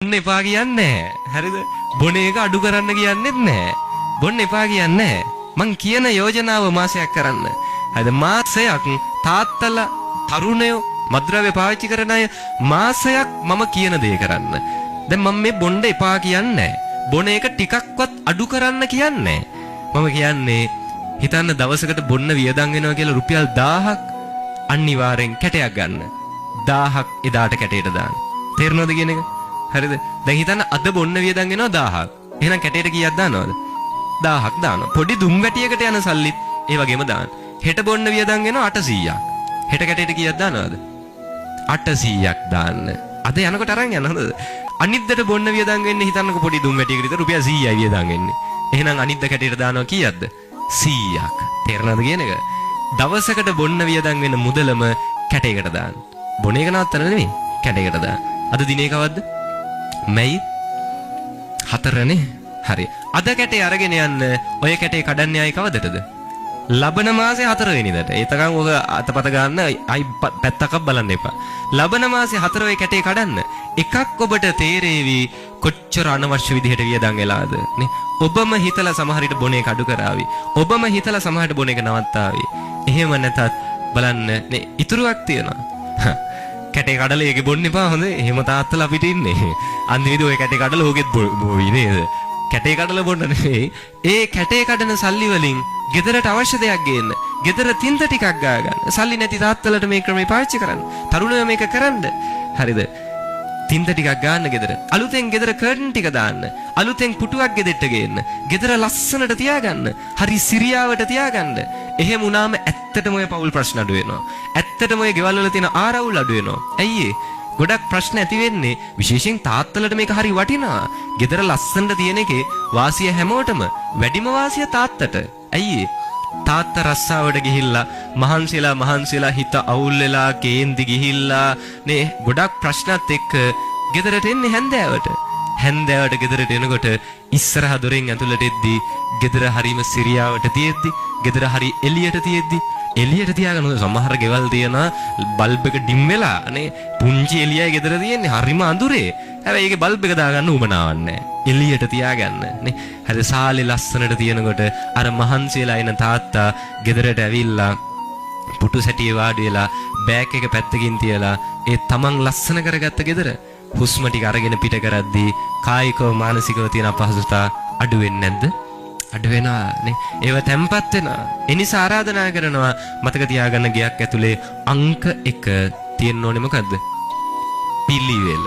බොන්න එපා කියන්නේ නැහැ. හරිද? බොන එක අඩු කරන්න කියන්නේත් නැහැ. බොන්න එපා කියන්නේ නැහැ. මං කියන යෝජනාව මාසයක් කරන්න. හරිද? මාසයක් තාත්තලා තරුණයෝ මද්ද්‍රව්‍ය පාවිච්චි කරන අය මාසයක් මම කියන දේ කරන්න. දැන් මම මේ බොන්න එපා කියන්නේ නැහැ. බොන එක ටිකක්වත් අඩු කරන්න කියන්නේ නැහැ. මම කියන්නේ හිතන්න දවසකට බොන්න වියදම් වෙනවා කියලා රුපියල් 1000ක් අනිවාර්යෙන් කැටයක් ගන්න. 1000ක් එදාට කැටයට දාන්න. තේරෙනවද කියන එක? හරිද? දැන් හිතන්න අද බොන්න වියදම් වෙනවා 1000ක්. එහෙනම් කැටයට කීයක් දානවද? 1000ක් දානවා. පොඩි දුම් වැටියකට යන සල්ලිත් ඒ වගේම දාන්න. හෙට බොන්න වියදම් වෙනවා 800ක්. හෙට කැටයට කීයක් දානවද? 800ක් දාන්න. අද යනකොට අරන් යන්න හොඳද? අනිද්දට බොන්න වියදම් වෙන්නේ හිතන්නකො පොඩි දුම් වැටියකට විතර රුපියල් 100යි වියදම් වෙන්නේ. එහෙනම් අනිද්ද කැටයට දානවා කීයක්ද? 100ක්. තේරෙනවද කියන එක? දවසකට බොන්න වියදම් වෙන මුදලම කැටයකට දාන්න. බොන එක නවත්තන නෙමෙයි කැටයකට දාන්න. අද දිනේ කවද්ද? මැයි 4නේ. හරි. අද කැටේ අරගෙන යන්න ඔය කැටේ කඩන්නේ ආයි කවදටද? ලබන මාසේ 4 වෙනිදාට. ඒතකන් ඔක අතපත ගන්න ආයි පැත්තක් බලන්න එපා. ලබන මාසේ 4 වෙනි කැටේ කඩන්න. එකක් ඔබට තේරෙවි කොච්චර අනවශ්‍ය විදිහට වියදම් වෙලාද නේ. ඔබම හිතලා සමහර විට බොන එක අඩු කරાવી. ඔබම හිතලා සමහරට බොන එක නවත්තාවි. එහෙම නැතත් බලන්න නේ ඉතුරුවක් තියෙනවා. කැටේ කඩලා ඒකේ බොන්න එපා හොඳ. එහෙම තාත්තලා අපිට ඉන්නේ. අන්තිමේදී ඔය කැටේ කඩලා ඕකෙත් බොවි නේද? කැටේ කඩලා බොන්න නෙවෙයි. ඒ කැටේ කඩන සල්ලි වලින් ගෙදරට අවශ්‍ය දෙයක් ගේන්න. ගෙදර තින්ත ටිකක් ගා ගන්න. සල්ලි නැති තාත්තලට මේ ක්‍රමේ පාවිච්චි කරන්න. තරුණයෝ මේක කරන්න. හරිද? තින්ත ටිකක් ගන්න ගෙදර. අලුතෙන් ගෙදර කර්ටන් ටික දාන්න. අලුතෙන් පුටුවක් ගෙදෙට්ට ගේන්න. ගෙදර ලස්සනට තියාගන්න. හරි සිරියාවට තියාගන්න. එහෙම වුණාම ඇත්තටම ඔය පෞල් ප්‍රශ්න අඩු වෙනවා. ඇත්තටම ඔය ගෙවල් වල තියෙන ආරවුල් අඩු වෙනවා. ඇයි ඒ? ගොඩක් ප්‍රශ්න ඇති වෙන්නේ විශේෂයෙන් තාත්තලට මේක හරි වටිනවා. ගෙදර ලස්සනට තියෙන එකේ වාසිය හැමෝටම වැඩිම වාසිය තාත්තට. ඇයි ඒ? තාත්තා රස්සාවට ගිහිල්ලා මහන්සිලා හිත අවුල් වෙලා කේන්ති ගිහිල්ලා නේ ගොඩක් ප්‍රශ්නත් එක්ක ගෙදරට එන්නේ හැන්දෑවට. හැන්දෑවට ගෙදරට එනකොට ඉස්සරහ දොරෙන් ඇතුළට එද්දී ගෙදර හරීම සිරියාවට තියෙද්දි ගෙදර හරි එළියට තියෙද්දි එළියට තියාගන්න සමහර ගෙවල් තියෙනවා බල්බ් එක ඩිම් වෙලා නේ පුංචි එළියයි ගෙදර තියෙන්නේ හරිම අඳුරේ. හැබැයි ඒකේ බල්බ් එක දාගන්න උවමනාවක් නැහැ. එළියට තියාගන්න නේ. හරි සාලේ ලස්සනට තියෙනකොට අර මහන්සියලා එන තාත්තා ගෙදරට ඇවිල්ලා පුටු සැටියේ වාඩි වෙලා බෑග් එක පැත්තකින් තියලා ඒ තමන් ලස්සන කරගත්ත ගෙදර හුස්ම ටික අරගෙන පිට කරද්දී කායිකව මානසිකව තියෙන අපහසුතා අඩු වෙන්නේ නැද්ද? අඩු වෙනවා නේ. ඒව තැම්පත් වෙනවා. ඒ නිසා ආරාධනා කරනවා මතක තියාගන්න ගයක් ඇතුලේ අංක 1 තියෙන්න ඕනේ මොකද්ද? පිළිවෙල.